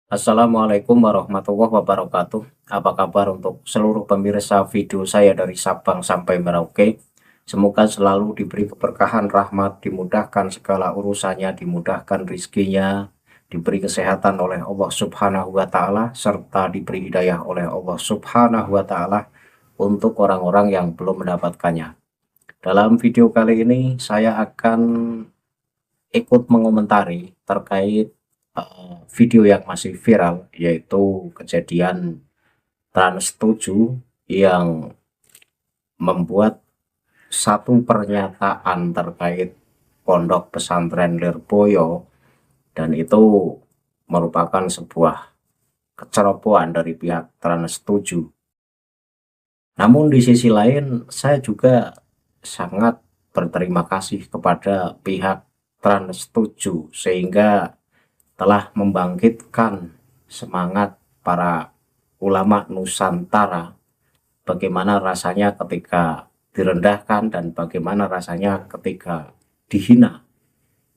Assalamualaikum warahmatullahi wabarakatuh. Apa kabar untuk seluruh pemirsa video saya dari Sabang sampai Merauke? Semoga selalu diberi keberkahan, rahmat, dimudahkan segala urusannya, dimudahkan rizkinya, diberi kesehatan oleh Allah Subhanahu wa Ta'ala, serta diberi hidayah oleh Allah Subhanahu wa Ta'ala untuk orang-orang yang belum mendapatkannya. Dalam video kali ini, saya akan ikut mengomentari terkait video yang masih viral, yaitu kejadian Trans 7 yang membuat satu pernyataan terkait pondok pesantren Lirboyo, dan itu merupakan sebuah kecerobohan dari pihak Trans 7. Namun di sisi lain, saya juga sangat berterima kasih kepada pihak Trans 7 sehingga telah membangkitkan semangat para ulama Nusantara, bagaimana rasanya ketika direndahkan dan bagaimana rasanya ketika dihina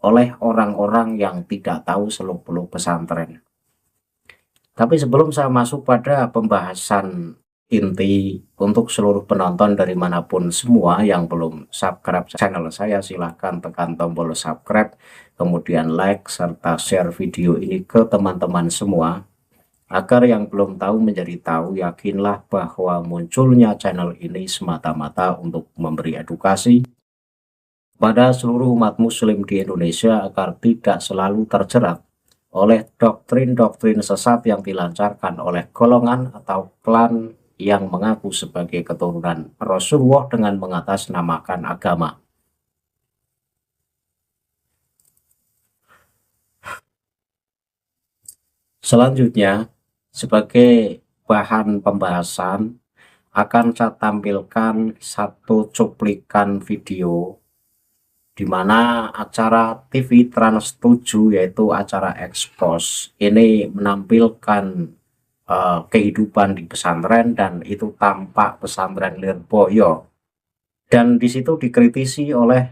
oleh orang-orang yang tidak tahu seluk-beluk pesantren. Tapi sebelum saya masuk pada pembahasan inti, untuk seluruh penonton dari manapun semua yang belum subscribe channel saya, silahkan tekan tombol subscribe, kemudian like serta share video ini ke teman-teman semua, agar yang belum tahu menjadi tahu. Yakinlah bahwa munculnya channel ini semata-mata untuk memberi edukasi pada seluruh umat muslim di Indonesia agar tidak selalu terjerat oleh doktrin-doktrin sesat yang dilancarkan oleh golongan atau klan yang mengaku sebagai keturunan Rasulullah dengan mengatasnamakan agama. Selanjutnya, sebagai bahan pembahasan, akan saya tampilkan satu cuplikan video di mana acara TV Trans 7, yaitu acara Expose, ini menampilkan kehidupan di pesantren, dan itu tampak pesantren Lirboyo, dan di situ dikritisi oleh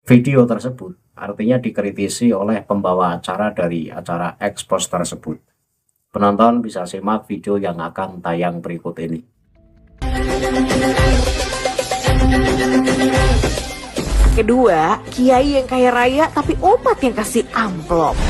video tersebut, artinya dikritisi oleh pembawa acara dari acara Expose tersebut. Penonton bisa simak video yang akan tayang berikut ini. Kedua, kiai yang kaya raya tapi umat yang kasih amplop.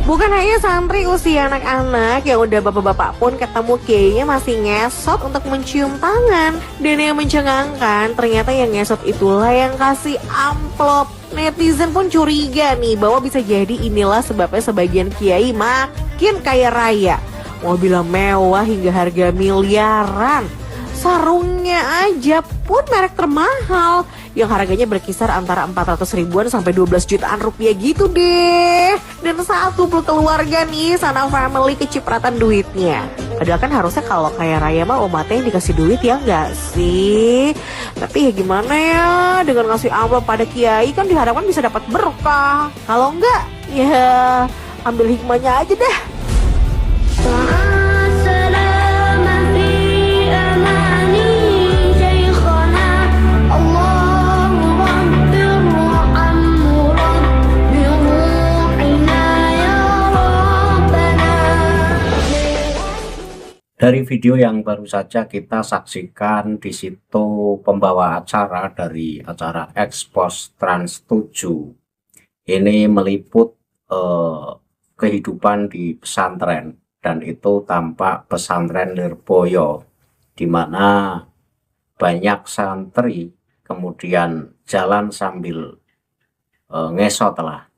Bukan hanya santri usia anak-anak, yang udah bapak-bapak pun ketemu kiainya masih ngesot untuk mencium tangan. Dan yang mencengangkan, ternyata yang ngesot itulah yang kasih amplop. Netizen pun curiga nih bahwa bisa jadi inilah sebabnya sebagian kiai makin kaya raya. Mobilnya mewah hingga harga miliaran. Sarungnya aja pun merek termahal yang harganya berkisar antara 400 ribuan sampai 12 jutaan rupiah gitu deh. Dan satu keluarga nih, sana family kecipratan duitnya. Padahal kan harusnya kalau kaya raya mah umatnya yang dikasih duit, ya enggak sih? Tapi ya gimana ya, dengan ngasih amplop pada kiai kan diharapkan bisa dapat berkah. Kalau enggak, ya ambil hikmahnya aja deh. Dari video yang baru saja kita saksikan, di situ pembawa acara dari acara Expose Trans 7 ini meliput kehidupan di pesantren, dan itu tampak pesantren Lirboyo, di mana banyak santri kemudian jalan sambil ngesot lah.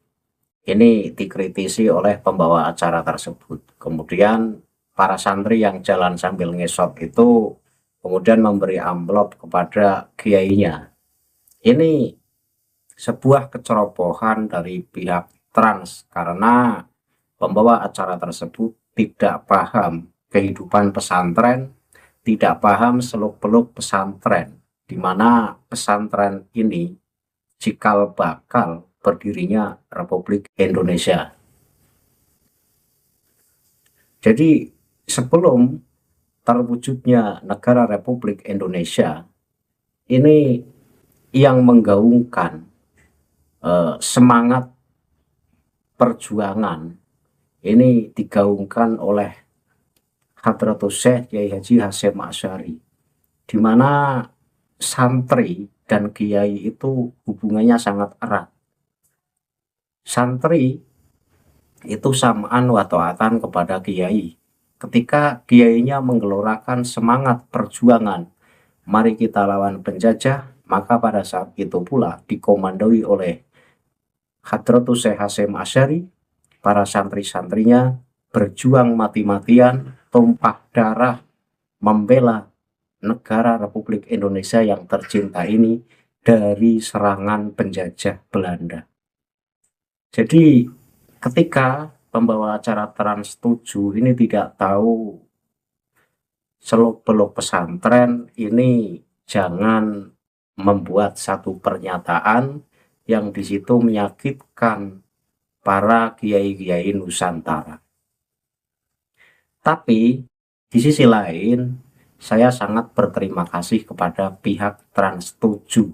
Ini dikritisi oleh pembawa acara tersebut. Kemudian para santri yang jalan sambil ngesot itu kemudian memberi amplop kepada kiainya. Ini sebuah kecerobohan dari pihak Trans, karena pembawa acara tersebut tidak paham kehidupan pesantren, tidak paham seluk-beluk pesantren, di mana pesantren ini cikal bakal berdirinya Republik Indonesia. Jadi sebelum terwujudnya negara Republik Indonesia, ini yang menggaungkan semangat perjuangan ini digaungkan oleh Hadratus Syekh Kiai Haji Hasyim Asy'ari, di mana santri dan kiai itu hubungannya sangat erat. Santri itu samaan wa ta'atan kepada kiai. Ketika kiainya menggelorakan semangat perjuangan, mari kita lawan penjajah, maka pada saat itu pula dikomandoi oleh Hadratus Syekh Hasyim Asy'ari, para santri-santrinya berjuang mati-matian, tumpah darah, membela negara Republik Indonesia yang tercinta ini dari serangan penjajah Belanda. Jadi ketika pembawa acara Trans 7 ini tidak tahu seluk-beluk pesantren, ini jangan membuat satu pernyataan yang di situ menyakitkan para kiai-kiai Nusantara. Tapi di sisi lain, saya sangat berterima kasih kepada pihak Trans 7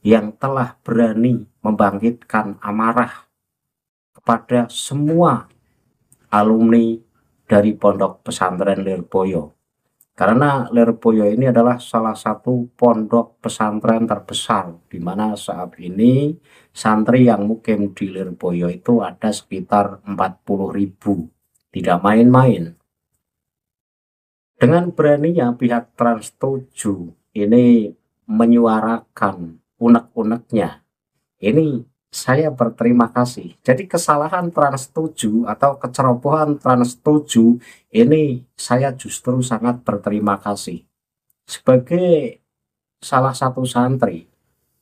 yang telah berani membangkitkan amarah kepada semua alumni dari Pondok Pesantren Lirboyo. Karena Lirboyo ini adalah salah satu pondok pesantren terbesar, di mana saat ini santri yang mukim di Lirboyo itu ada sekitar 40.000. Tidak main-main. Dengan beraninya pihak Trans 7 ini menyuarakan unek-uneknya, ini saya berterima kasih. Jadi kesalahan Trans 7 atau kecerobohan Trans 7 ini saya justru sangat berterima kasih. Sebagai salah satu santri,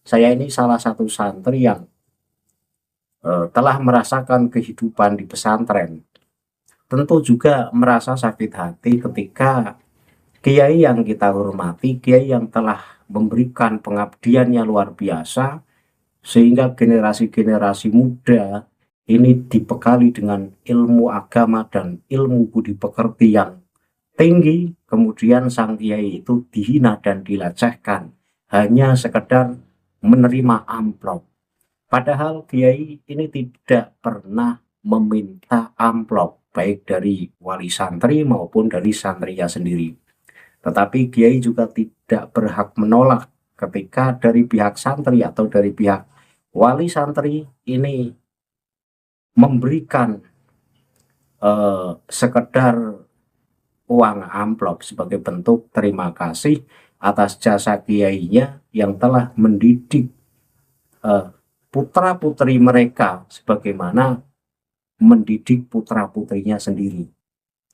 saya ini salah satu santri yang telah merasakan kehidupan di pesantren. Tentu juga merasa sakit hati ketika kiai yang kita hormati, kiai yang telah memberikan pengabdiannya luar biasa, sehingga generasi-generasi muda ini dibekali dengan ilmu agama dan ilmu budi pekerti yang tinggi, kemudian sang kiai itu dihina dan dilecehkan hanya sekedar menerima amplop. Padahal kiai ini tidak pernah meminta amplop, baik dari wali santri maupun dari santrinya sendiri. Tetapi kiai juga tidak berhak menolak ketika dari pihak santri atau dari pihak wali santri ini memberikan sekedar uang amplop sebagai bentuk terima kasih atas jasa kiainya yang telah mendidik putra-putri mereka sebagaimana mendidik putra-putrinya sendiri.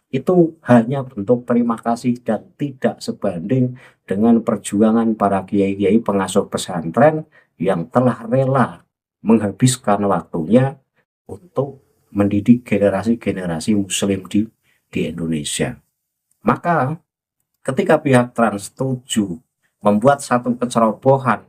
Itu hanya bentuk terima kasih dan tidak sebanding dengan perjuangan para kiai-kiai pengasuh pesantren yang telah rela menghabiskan waktunya untuk mendidik generasi-generasi muslim di Indonesia. Maka ketika pihak Trans 7 membuat satu kecerobohan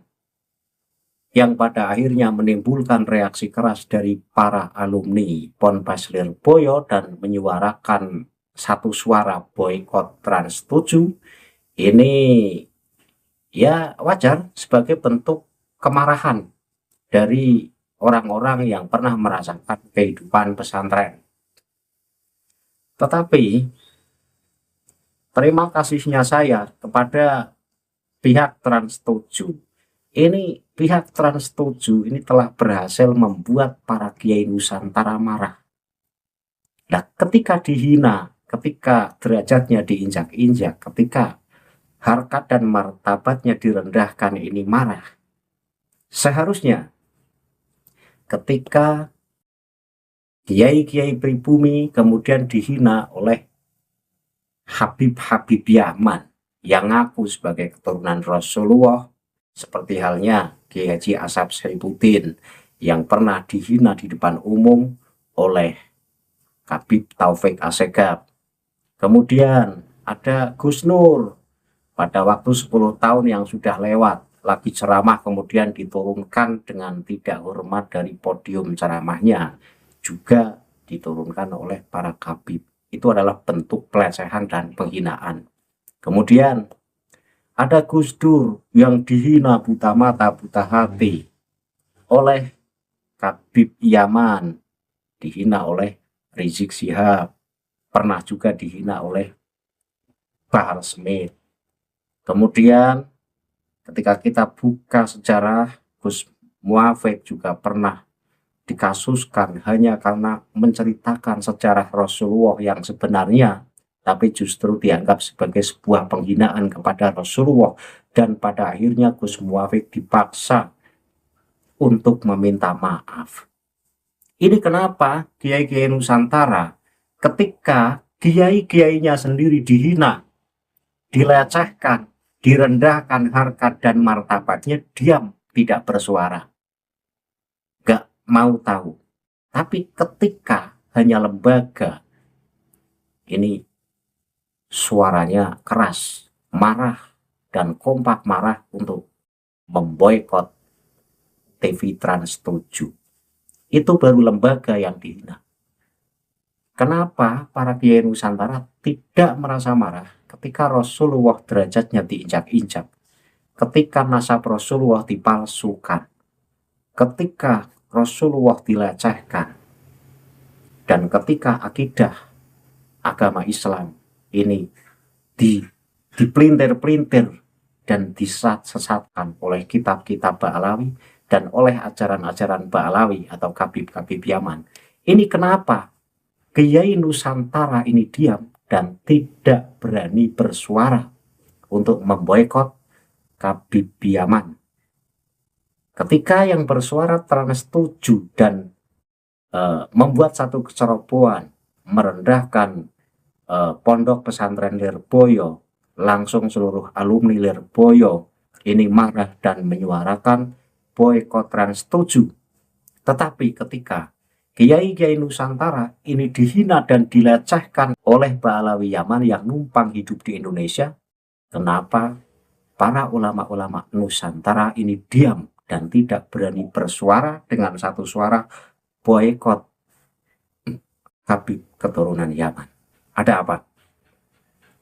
yang pada akhirnya menimbulkan reaksi keras dari para alumni Ponpes Lirboyo dan menyuarakan satu suara boikot Trans 7, ini ya wajar sebagai bentuk kemarahan dari orang-orang yang pernah merasakan kehidupan pesantren. Tetapi terima kasihnya saya kepada pihak Trans 7, ini pihak Trans 7 ini telah berhasil membuat para kiai Nusantara marah. Nah, ketika dihina, ketika derajatnya diinjak-injak, ketika harkat dan martabatnya direndahkan, ini marah. Seharusnya ketika kiai-kiai pribumi kemudian dihina oleh Habib-Habib Yaman yang ngaku sebagai keturunan Rasulullah, seperti halnya Kiai Haji As'ab Saifuddin yang pernah dihina di depan umum oleh Habib Taufik Assegaf. Kemudian ada Gus Nur pada waktu 10 tahun yang sudah lewat, lagi ceramah kemudian diturunkan dengan tidak hormat dari podium ceramahnya, juga diturunkan oleh para kabib. Itu adalah bentuk pelecehan dan penghinaan. Kemudian ada Gus Dur yang dihina buta mata buta hati oleh Habib Yaman, dihina oleh Rizik Syihab, pernah juga dihina oleh Bahar Smith. Kemudian ketika kita buka sejarah, Gus Muafik juga pernah dikasuskan hanya karena menceritakan sejarah Rasulullah yang sebenarnya, tapi justru dianggap sebagai sebuah penghinaan kepada Rasulullah, dan pada akhirnya Gus Muafik dipaksa untuk meminta maaf. Ini kenapa kiai-kiai Nusantara ketika kiai-kiainya sendiri dihina, dilecehkan, direndahkan harkat dan martabatnya, diam, tidak bersuara, gak mau tahu. Tapi ketika hanya lembaga, ini suaranya keras, marah, dan kompak marah untuk memboikot TV Trans 7. Itu baru lembaga yang dihina. Kenapa para kiai Nusantara tidak merasa marah ketika Rasulullah derajatnya diinjak-injak, ketika nasab Rasulullah dipalsukan, ketika Rasulullah dilecehkan, dan ketika akidah agama Islam ini dipelintir-pelintir dan disesatkan oleh kitab-kitab Ba'alawi dan oleh ajaran-ajaran Ba'alawi atau Kabib-Kabib Yaman. Ini kenapa kiai Nusantara ini diam dan tidak berani bersuara untuk memboikot Kabib Yaman. Ketika yang bersuara Trans 7 dan membuat satu kecerobohan, merendahkan pondok pesantren Lirboyo, langsung seluruh alumni Lirboyo ini marah dan menyuarakan boikot Trans 7. Tetapi ketika kiai-kiai Nusantara ini dihina dan dilecehkan oleh Ba'alawi Yaman yang numpang hidup di Indonesia, kenapa para ulama-ulama Nusantara ini diam dan tidak berani bersuara dengan satu suara boikot Habib keturunan Yaman? Ada apa?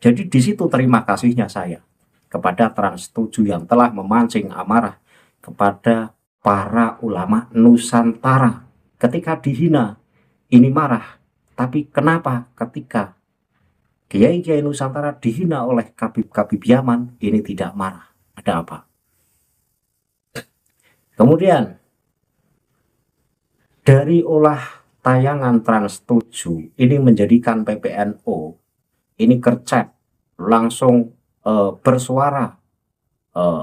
Jadi di situ terima kasihnya saya kepada Trans 7 yang telah memancing amarah kepada para ulama Nusantara. Ketika dihina, ini marah. Tapi kenapa ketika kiai-kiai Nusantara dihina oleh Kabib-Kabib Yaman, ini tidak marah? Ada apa? Kemudian, dari olah tayangan Trans 7, ini menjadikan PBNU, ini kercep, langsung bersuara,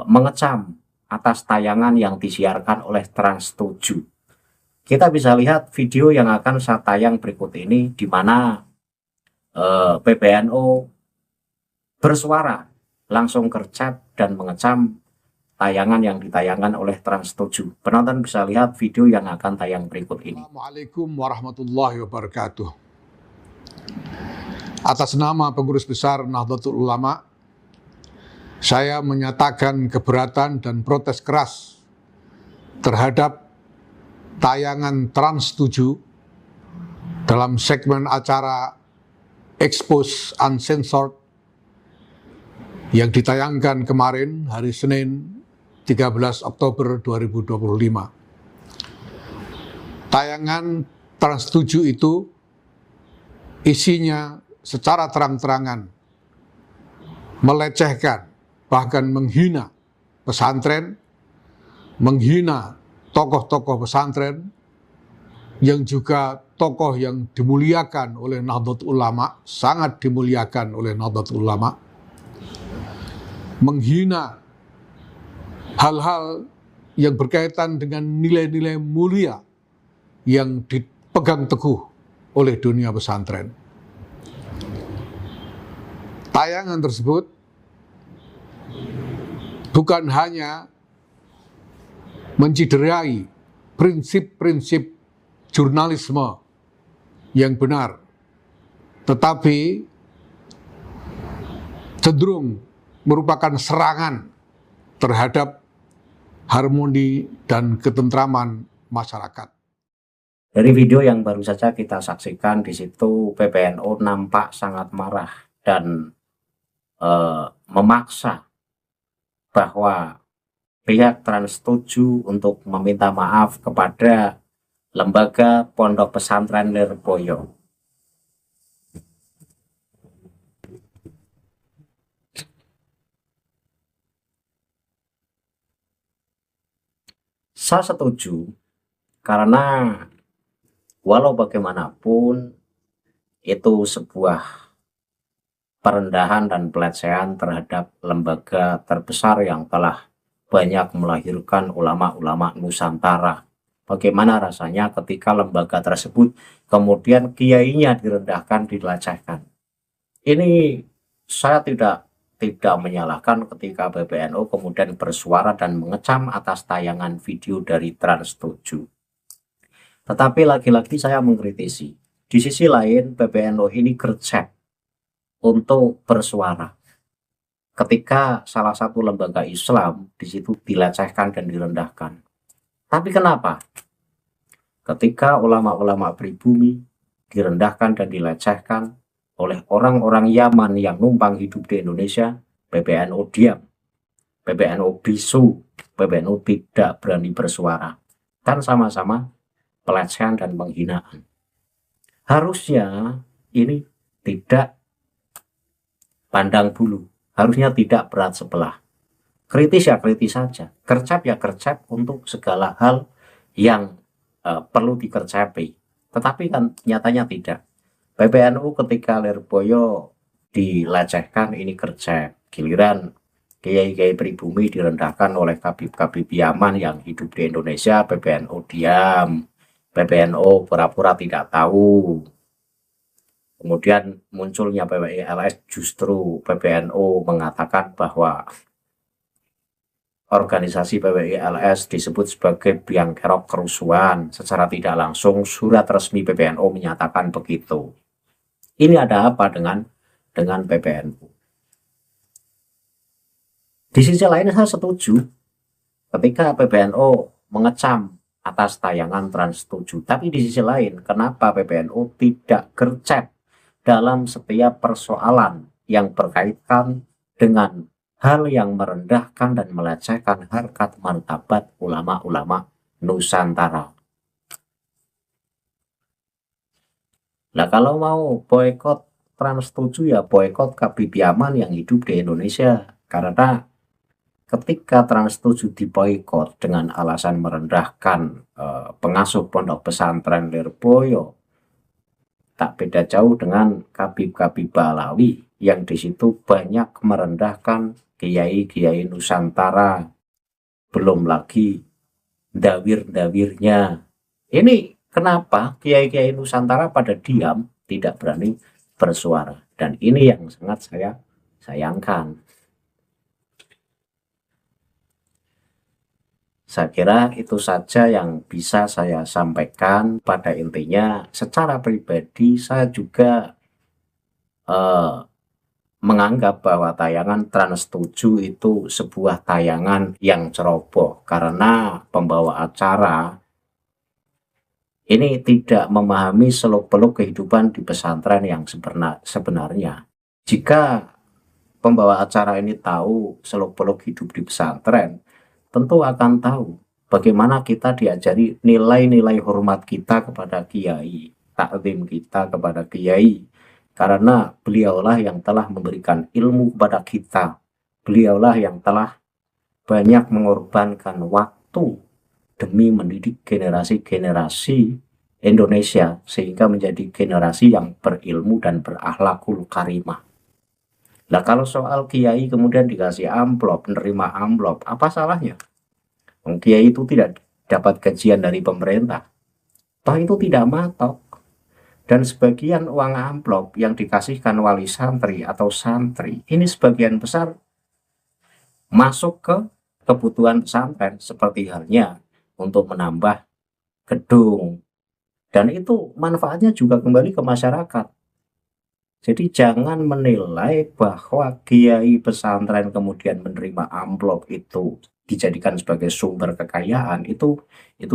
mengecam atas tayangan yang disiarkan oleh Trans 7. Kita bisa lihat video yang akan saya tayang berikut ini, di mana PBNU bersuara, langsung gercep dan mengecam tayangan yang ditayangkan oleh Trans 7. Penonton bisa lihat video yang akan tayang berikut ini. Assalamualaikum warahmatullahi wabarakatuh. Atas nama Pengurus Besar Nahdlatul Ulama, saya menyatakan keberatan dan protes keras terhadap tayangan Trans 7 dalam segmen acara Expose Uncensored yang ditayangkan kemarin hari Senin 13 Oktober 2025. Tayangan Trans 7 itu isinya secara terang-terangan melecehkan, bahkan menghina pesantren, menghina tokoh-tokoh pesantren, yang juga tokoh yang dimuliakan oleh Nahdlatul Ulama, sangat dimuliakan oleh Nahdlatul Ulama, menghina hal-hal yang berkaitan dengan nilai-nilai mulia yang dipegang teguh oleh dunia pesantren. Tayangan tersebut bukan hanya menciderai prinsip-prinsip jurnalisme yang benar, tetapi cenderung merupakan serangan terhadap harmoni dan ketentraman masyarakat. Dari video yang baru saja kita saksikan, di situ PBNU nampak sangat marah dan memaksa bahwa pihak Trans 7 untuk meminta maaf kepada lembaga Pondok Pesantren Lirboyo. Saya setuju karena walau bagaimanapun itu sebuah perendahan dan pelecehan terhadap lembaga terbesar yang telah banyak melahirkan ulama-ulama Nusantara. Bagaimana rasanya ketika lembaga tersebut kemudian kiainya direndahkan, dilecehkan. Ini saya tidak menyalahkan ketika PBNU kemudian bersuara dan mengecam atas tayangan video dari Trans7. Tetapi lagi-lagi saya mengkritisi. Di sisi lain PBNU ini gercep untuk bersuara. Ketika salah satu lembaga Islam di situ dilecehkan dan direndahkan. Tapi kenapa? Ketika ulama-ulama pribumi direndahkan dan dilecehkan oleh orang-orang Yaman yang numpang hidup di Indonesia, PBNU diam. PBNU bisu, PBNU tidak berani bersuara. Kan sama-sama pelecehan dan penghinaan. Harusnya ini tidak pandang bulu, harusnya tidak berat sebelah. Kritis ya kritis saja, kercap ya kercap untuk segala hal yang perlu dikercapi. Tetapi kan nyatanya tidak. PBNU ketika Lirboyo dilecehkan ini kercap, giliran kiai-kiai pribumi direndahkan oleh kabib-kabib Yaman yang hidup di Indonesia, PBNU diam, PBNU pura-pura tidak tahu. Kemudian munculnya PWI-LS, justru PBNU mengatakan bahwa organisasi PWI-LS disebut sebagai biang kerok kerusuhan. Secara tidak langsung surat resmi PBNU menyatakan begitu. Ini ada apa dengan PBNU? Di sisi lain saya setuju ketika PBNU mengecam atas tayangan Trans7. Tapi di sisi lain, kenapa PBNU tidak gercep dalam setiap persoalan yang berkaitan dengan hal yang merendahkan dan melecehkan harkat martabat ulama-ulama Nusantara. Nah, kalau mau boykot Trans7 ya boykot Kabib Yaman yang hidup di Indonesia. Karena ketika Trans7 diboykot dengan alasan merendahkan pengasuh pondok pesantren Lirboyo, tak beda jauh dengan Kabib-Kabib Balawi yang di situ banyak merendahkan kiai-kiai Nusantara, belum lagi dawir-dawirnya. Ini kenapa kiai-kiai Nusantara pada diam, tidak berani bersuara, dan ini yang sangat saya sayangkan. Saya kira itu saja yang bisa saya sampaikan. Pada intinya, secara pribadi saya juga menganggap bahwa tayangan Trans7 itu sebuah tayangan yang ceroboh, karena pembawa acara ini tidak memahami seluk-beluk kehidupan di pesantren yang sebenarnya. Jika pembawa acara ini tahu seluk-beluk hidup di pesantren, tentu akan tahu bagaimana kita diajari nilai-nilai hormat kita kepada kiai, takzim kita kepada kiai, karena beliaulah yang telah memberikan ilmu kepada kita, beliaulah yang telah banyak mengorbankan waktu demi mendidik generasi-generasi Indonesia sehingga menjadi generasi yang berilmu dan berakhlakul karimah. Nah, kalau soal kiai kemudian dikasih amplop, menerima amplop, apa salahnya? Kiai itu tidak dapat gajian dari pemerintah, toh itu tidak matok. Dan sebagian uang amplop yang dikasihkan wali santri atau santri, ini sebagian besar masuk ke kebutuhan pesantren, seperti halnya untuk menambah gedung. Dan itu manfaatnya juga kembali ke masyarakat. Jadi jangan menilai bahwa kiai pesantren kemudian menerima amplop itu dijadikan sebagai sumber kekayaan, itu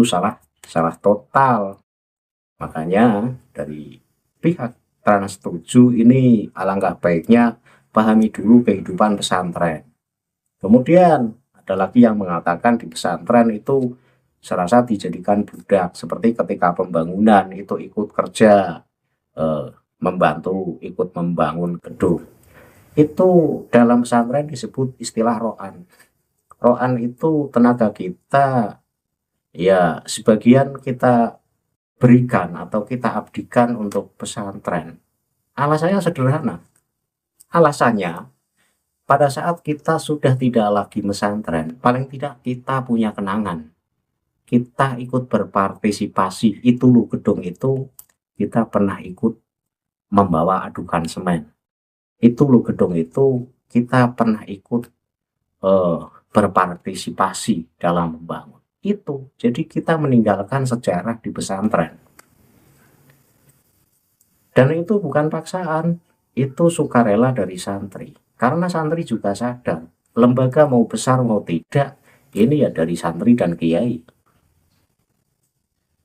salah total. Makanya dari pihak Trans7 ini alangkah baiknya pahami dulu kehidupan pesantren. Kemudian ada lagi yang mengatakan di pesantren itu serasa dijadikan budak, seperti ketika pembangunan itu ikut kerja, membantu ikut membangun gedung. Itu dalam pesantren disebut istilah ro'an. Ro'an itu tenaga kita ya sebagian kita berikan atau kita abdikan untuk pesantren. Alasannya sederhana. Alasannya, pada saat kita sudah tidak lagi pesantren, paling tidak kita punya kenangan. Kita ikut berpartisipasi. Itu loh gedung itu kita pernah ikut membawa adukan semen. Itu loh gedung itu kita pernah ikut berpartisipasi dalam membangun. Itu. Jadi kita meninggalkan sejarah di pesantren. Dan itu bukan paksaan, itu sukarela dari santri. Karena santri juga sadar, lembaga mau besar mau tidak, ini ya dari santri dan kiai.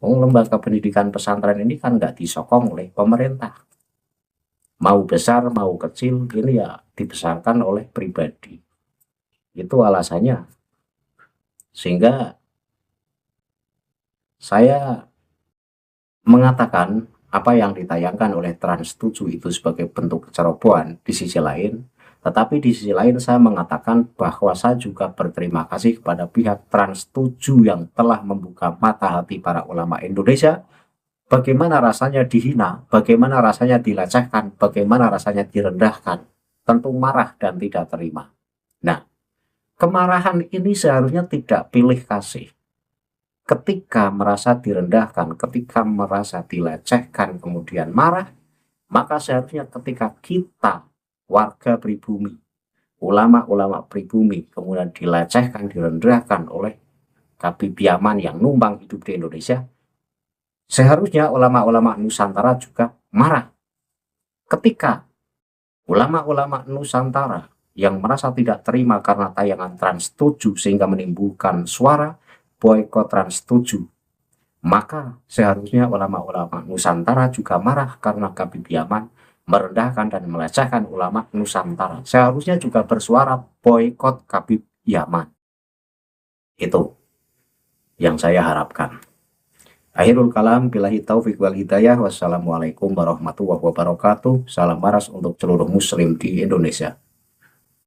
Lembaga pendidikan pesantren ini kan nggak disokong oleh pemerintah. Mau besar mau kecil, ini ya dibesarkan oleh pribadi. Itu alasannya. Sehingga saya mengatakan apa yang ditayangkan oleh Trans 7 itu sebagai bentuk kecerobohan di sisi lain, tetapi di sisi lain saya mengatakan bahwa saya juga berterima kasih kepada pihak Trans 7 yang telah membuka mata hati para ulama Indonesia. Bagaimana rasanya dihina, bagaimana rasanya dilecehkan, bagaimana rasanya direndahkan. Tentu marah dan tidak terima. Nah, kemarahan ini seharusnya tidak pilih kasih. Ketika merasa direndahkan, ketika merasa dilecehkan, kemudian marah, maka seharusnya ketika kita, warga pribumi, ulama-ulama pribumi, kemudian dilecehkan, direndahkan oleh Habib Yaman yang numpang hidup di Indonesia, seharusnya ulama-ulama Nusantara juga marah. Ketika ulama-ulama Nusantara yang merasa tidak terima karena tayangan Trans 7 sehingga menimbulkan suara boykot Trans 7, maka seharusnya ulama-ulama Nusantara juga marah karena Habib Yaman merendahkan dan melecehkan ulama Nusantara. Seharusnya juga bersuara boykot Habib Yaman. Itu yang saya harapkan. Akhirul kalam, billahi taufiq wal hidayah. Wassalamualaikum warahmatullahi wabarakatuh. Salam waras untuk seluruh muslim di Indonesia.